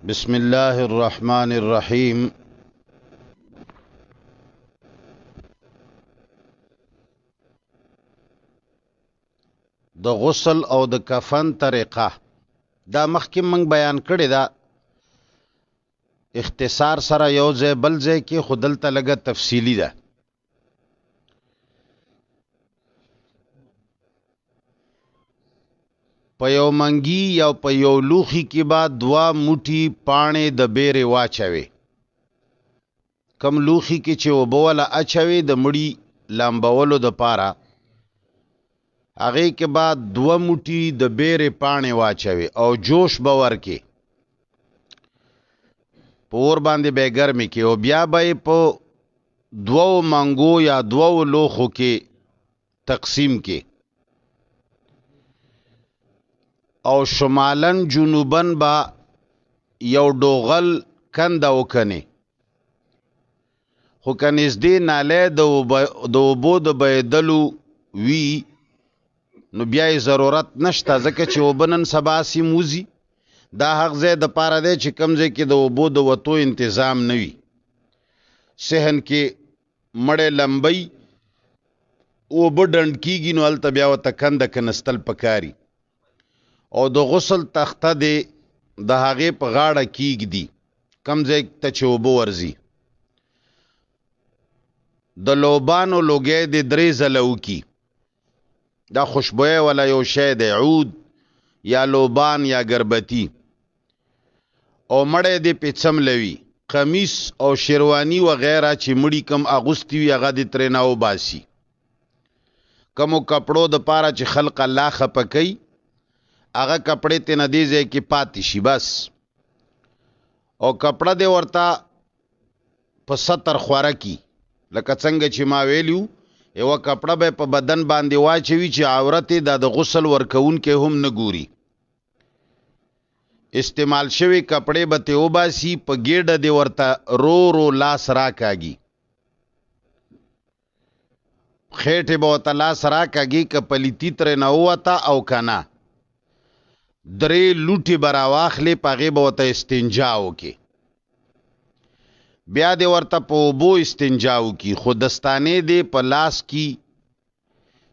بسم الله الرحمن الرحیم. د غسل او د کفن طریقه دا مخکې موږ بیان کړی دا اختصار سره یو ځای بل ځای کې خو دلته لږه تفصیلی ده. په یو منګي یا په یو لوښي کې به 2 موټي پاڼې د بیرې واچوي. کم لوښي کې چې اوبه وله اچوي د مړي لامبولو دپاره هغې کې به 2 موټي د بیرې پاڼې واچوي او جوش به ورکې په اور باندې به یې ګرمې کې او بیا به یې په 2 منګو یا 2 لوښو کې تقسیم کې او شمالن جنوبن با یو ډوغل کنده وکني خو که نږدې نالی د اوبو د بهېدلو وي نو بیا یې ضرورت نشته ځکه چې اوبه نن سبا سیم وځي. دا هغه ځای دپاره دی چې کوم ځای کې د اوبو د وتو انتظام نه وي. صحن کې مړی لمبی اوبه ډنډ کېږي نو هلته بیا ورته کنده کنستل پکاري او د غسل تخته دی د هغې په غاړه کېږدي کم ځای ته چې اوبه ورځي. د لوبانو لوګی دی 3 ځله وکي. دا خوشبویه ولا یو شی دی عود یا لوبان یا گربتی او مړی دی پې څملوي. قمیص او شیروانی وغیره چې مړي کم اغوستی وي هغه دې ترې نه وباسي. کمو کپړو دپاره چې خلق الله خفه کوي هغه کپړې ته نه دې ځای کې پاتې شي بس. او کپړه دې ورته په ستر خوره کی لکه څنګه چې ما ویلیو یوه کپړه به په بدن باندې واچوي چې عورت یې دا د غسل ورکوونکی هم نه ګوري. استعمال شوي کپړې به ترې وباسي په ګېډه دې ورته رو رو لاس راکاږي خېټې به ورته لاس راکاږي که پلیتي ترې نه ووته او که نه 3 لوټې به راواخلې په هغې به ورته استنجا وکړي. بیا دې ورته په اوبو استنجا وکړي خو دستانې دې په لاس کې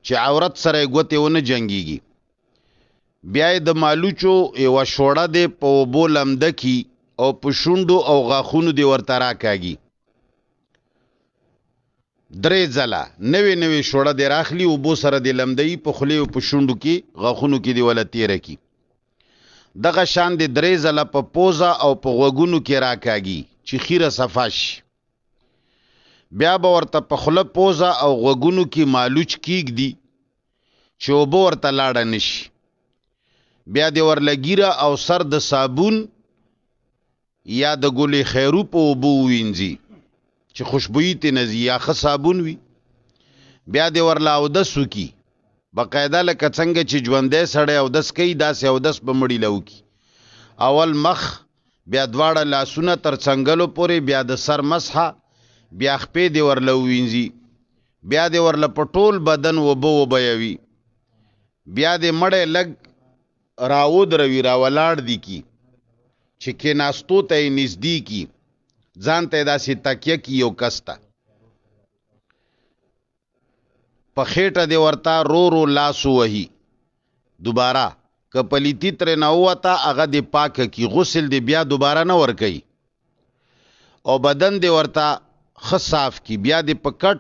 چې عورت سره یې ګوتې ونه جنګېږي. بیا یې د مالوچو یوه شوړه دې په اوبو لمده کي او په شونډو او غاښونو دې ورته راکاږي 3 ځله نوې شوړه دې راخلي اوبو سره دې لمدوي په خولې او په شونډو کې غاښونو کې دې وله تېره کي. دغه شان دې 3 ځله په پوزه او په غوږونو کې راکاږي چې خیره صفا شي. بیا به ورته په خوله پوزه او غوږونو کې مالوچ کیږدي چې اوبه ورته لاړه نشي. بیا دې ورله ګیره او سر د صابون یا د ګلې خیرو په اوبو ووینځي چې خوشبویي ترې نه ځي یا ښه صابون وي. بیا دې ورله اودس وکړي باقاعده لکه څنګه چې ژوندی سړی اودس کوي داسې اودس به مړي له وکړي. اول مخ بیا 2 لاسونه تر څنګلو پورې بیا د سر مسحه بیا خپې دې ورله ووینځي. بیا دې ورله په ټول بدن اوبه وبیوي. بیا دې مړی لږ راودروي راولاړ دي کی چې کېناستو ته یې نږدې کي ځان ته یې داسې تکیه کي یو کس ته په خېټه دې ورته رو رو لاس ووهي. دوباره که پلیتي ترې نه ووته هغه دې پاکه کی غسل دې بیا دوباره نه ورکوي او بدن دې ورته ښه صاف کی. بیا دې په کټ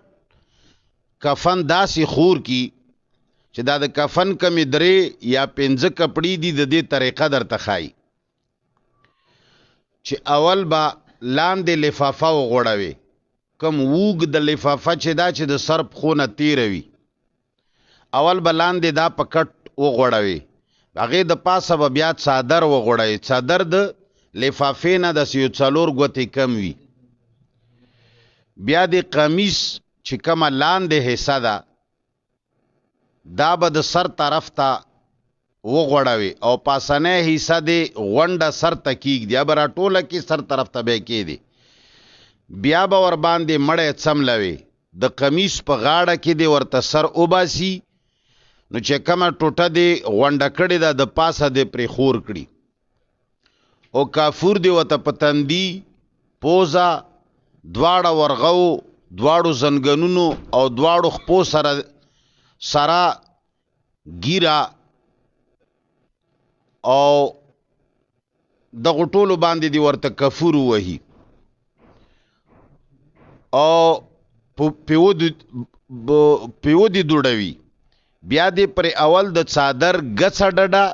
کفن داسې خور کی چې دا د کفن کمې 3 یا 5 کپړې دي د دې طریقه درته ښایي چې اول به لاندې لفافه وغوړوي کم ووږ د لفافه چې دا چې د سر پښو نه تېره وي اول به لاندې دا په کټ وغوړوي هغې د پاسه به بیا څادر وغوړوي. څادر د لفافې نه داسې یو 4 ګوتې کم وي. بیا د قمیص چې کومه لاندې حصه ده دا به د سر طرف ته وغوړوي او پاسنی حصه دې غونډه سر ته کېږدي یا به راټوله کې سر طرف ته به یې کېدي. بیا به ورباندې مړی څملوي د قمیص په غاړه کې دې ورته سر وباسي نو چې کومه ټوټه دې غونډه کړې ده د پاسه دې پرې خور کړي او کافور دی وته پتندی پوزا دواړه ورغو دواړو زنګنونو او دواړو خپو سره ګیرا او د غټولو باندې دی ورته کفور وهي او پیو دی دوړوي بیا دی پر اول د څادر غڅ ډډه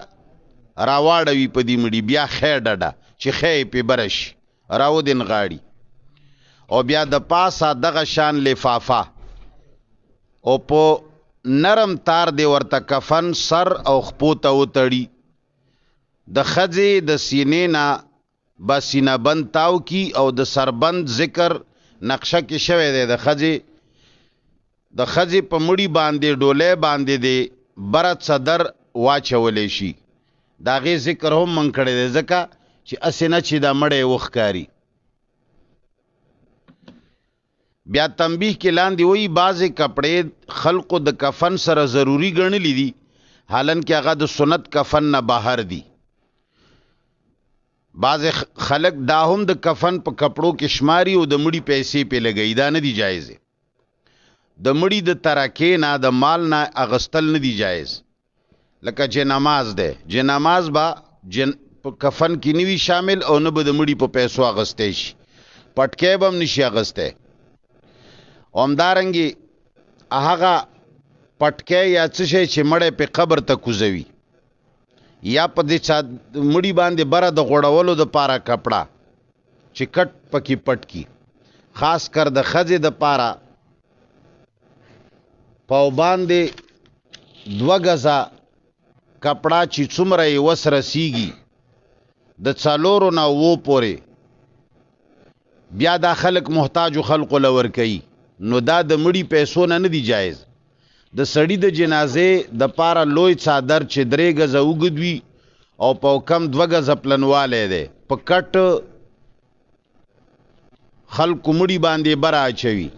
راواړوي په دې مړي بیا خې ډډه چې خې په برش راو دین غاړي او بیا د پاسه دغه شان لفافه او په نرم تار دی ورته کفن سر او خپو ته وتړي د خځې د سینې نه با سینه بند تاو کی او د سربند ذکر نقشه کې شوی دی د خځې په مړي باندې ډولې باندې دی برت صدر واچولې شي دا غي ذکر هم من کړی دی ځکه چې اسنه چې دا مړې وښکاری بیا تنبیه کې لاندې وی بعضې کپڑے خلقو د کفن سره ضروری ګڼلی دي حالانکه هغه د سنت کفن نه بهر دي بعضې خلق دا هم د کفن په کپړو کې شماري او د مړي پیسې په لګي دا نه دي جایز د مړي د ترکې نه د مال نه اغستل نه دي جایز لکه جنماز ده جنماز با په کفن کې نوی شامل او نه به د مړي په پیسو اغستې شي پټکې به هم نشي اغستی همدارنګې هغه پټکې یا څه شی چې مړی په قبر ته کوزوي یا په دې چا مړي باندې بره د غوړولو د پاره کپړه چې کټ پکې پټ کی خاص کر د ښځې د پاره پاو باندې 2 غزه کپڑا چې څومره یې وس رسیږي د 4 نه 9 پورې بیا دا خلق محتاج خلق لور کوي نو دا د مړي پیسو نه دی جایز د سړی د جنازې د پاره لوی څادر چې 3 غزه وګدوي او په کم 2 غزه پلنواله ده په کټ خلق مړي باندې برا چوي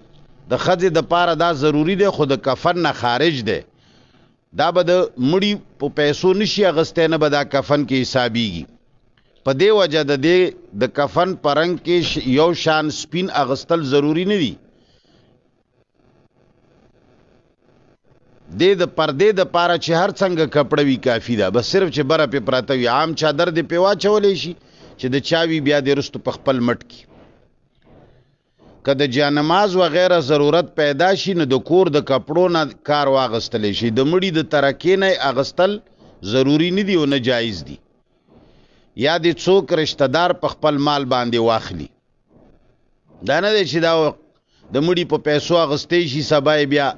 د خځې د پاره دا ضروری ده خو د کفن نه خارج ده دا به د مړي په پیسو نشي اغسته نه به دا کفن کې حسابيږي په دې وجه د کفن پرنګ کې یو شان سپین اغستل ضروری نه دي د پردې د پاره چې هر څنګه کپړه وی کافی ده بس صرف چې بره په پراته وي عام چادر دی په واچولې شي چې د چاوي بیا د رستو په خپل مټ کی کله جانماز و غیره ضرورت پیدا شي نو د کور د کپړو نه کار واغستل شي د مړي د ترکې نه اغستل ضروری نه دی او نه جایز دی یا د څوک رشتہ دار په خپل مال باندې واخلي دا نه دی چې دا د مړي په پیسو اغستې شي سبا بیا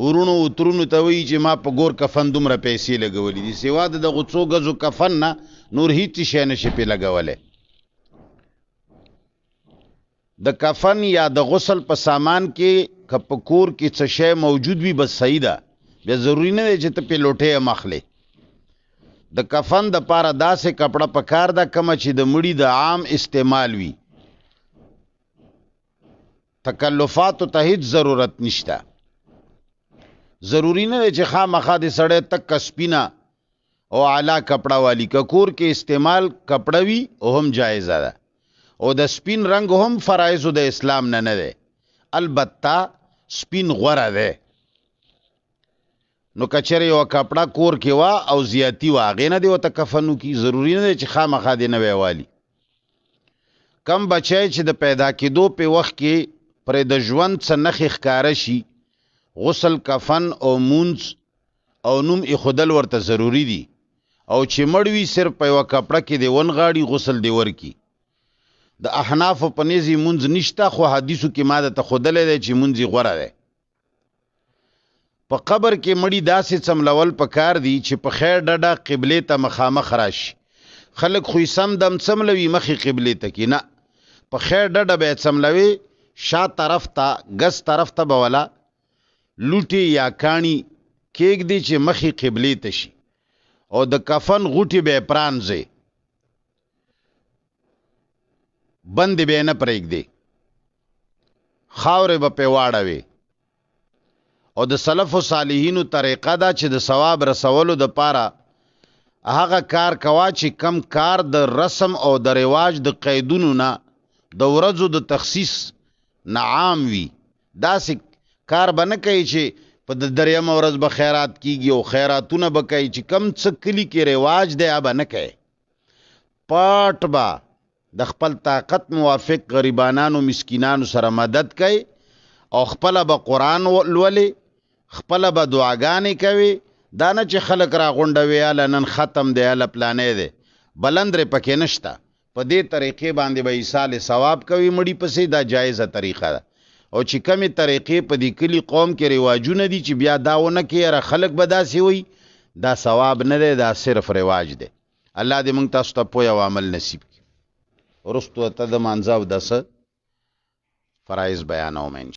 ورونو ترونو ته وی چې ما په ګور کفن دومره پیسې لګولې دي سیوا د غوڅو غزو کفن نه نور هیڅ شي نشي په لګولې د کفن یا د غسل په سامان کې کپکور کې څه شی موجود وي بس صحیح ده بیا ضروری نه دی چې ته په لوټه مخلې د کفن د پاره داسې کپڑا پکار دا کم چې د مړي د عام استعمال وي تکلفات ته هیڅ ضرورت نشته ضروری نه دی چې خامخا د سړی تک سپینا او اعلی کپڑا والی کور کې استعمال کپڑا وی او هم جایز ده او د سپین رنگ هم فرایض د اسلام نه ده البته سپین غوړه ده نو کچره یو کپڑا کور کې وا او زیاتی واغې نه دی او تکفنو کی ضروری نه دی چې خامخا دی نه ویوالي کم بچای چې د پیدا کېدو په وخت کې پر د ژوند څخه نخ ښکار شي غسل کفن او مونځ او نوم خودل ورته ضروری دي او چې مړوي صرف په یو کپڑا کې دی ون غاړي غسل دی ورکی د احناف په نيزي مونځ نشته خو حدیثو کې ماده ته خودلې دی چې مونځي غوړه ده په قبر کې مړی داسې څملول پکار دی چې په خیر ډډه قبله ته مخامخ راشي خلک خو سم دم څملوي مخې قبله ته کې نه په خیر ډډه به څملوي شا طرف ته غس طرف ته بولا لوټي یا کانی کېګ دی چې مخې قبله ته شي او د کفن غوټي به پرانځي بند به نه پرېګ دی خاورې به په واړوي او د سلف او صالحینو طریقه دا چې د ثواب رسولو د پاره هغه کار کوا چې کم کار د رسم او د رواج د قیدونو نه د ورځو د تخصیص نه عام وي. داسې کار به نه کوي چې په د دریم ورځ به خیرات کیږي او خیراتونه به کوي چې کم څه کلي کې رواج دی به نه کوي. پټ به د خپل طاقت موافق غریبانانو مسکینانو سره مدد کوي او خپل به قرآن لولي، خپل به دعاګانې کوي. دا نه چې خلک را غونډوي اله نن ختم دی اله پلانې دی، بلند رې پکې نشته. په دې طریقې باندې به ایصال ثواب کوي مړي پسې. دا جایزه طریقه ده. او چې کمی طریقې په دې کلی قوم کې رواجونه دي چې بیا داونه کې را خلق به داسې وي، دا ثواب نه دی، دا صرف رواج دی. الله دې موږ تاسو ته پوهه او عمل نصیب کړي. ورستو ته د مانځه او دسه فرایض بیانوم.